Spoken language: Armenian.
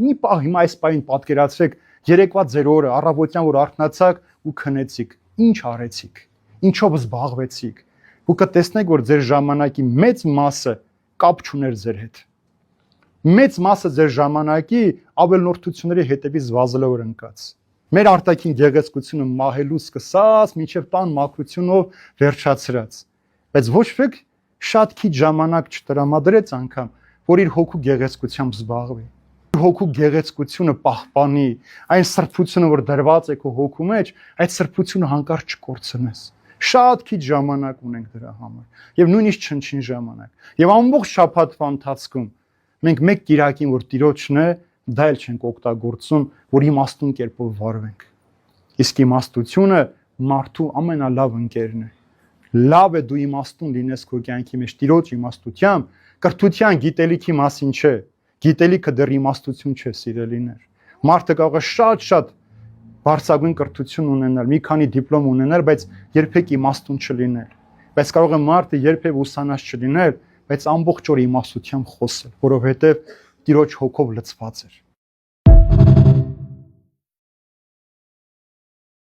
Մի պահ հիմա այս պահին պատկերացրեք երեկվա ձեր օրը, առավոտյան որ արթնացաք ու քնեցիք, ինչ արեցիք, ինչով զբաղվեցիք։ Ու կտեսնեք, որ ձեր ժամանակի մեծ մասը կապ չուներ ձեր հետ։ Մեծ մասը ձեր ժամանակի ավելնորդությունների հետևից վազելով ընկած։ Մեր արտաքին գեղեցկությունը մահելուց սկսած մինչև տան մաքրությունով վերջացրած։ Բայց ոչ ոք շատ քիչ ժամանակ չտրամադրեց անգամ, որ իր հոգու գեղեցկությամբ զբաղվի։ Հոգու գեղեցկությունը պահպանի, այն սրբությունը, որ դրված է քո հոգու մեջ, այդ սրբությունը հանկարծ չկորցնես։ Շատ քիչ ժամանակ ունենք դրա համար, եւ նույնիսկ չնչին ժամանակ։ Եվ ամբողջ շաբաթվա ընթացքում մենք մեկ կիրակին, որ Տիրոջն է, դա էլ չենք օգտագործում, որ իմաստուն կերպով վարվենք։ Իսկ իմաստությունը մարդու ամենալավ ընկերն է։ Լավ է դու իմաստուն լինես քո կյանքի մեջ Տիրոջ իմաստությամբ, կրթության, գիտելիքի մասին չէ։ Գիտելիքը դեռ իմաստություն չէ, սիրելիներ։ Մարդը կարող է շատ բարձրագույն կրթություն ունենալ, մի քանի դիպլոմ ունենալ, բայց երբեք իմաստուն չլինել։ Բայց կարող է մարդը երբեք ուսանած չլինել, բայց ամբողջ օր իմաստությամբ խոսել, որովհետև Տիրոջ հոգով լցված էր։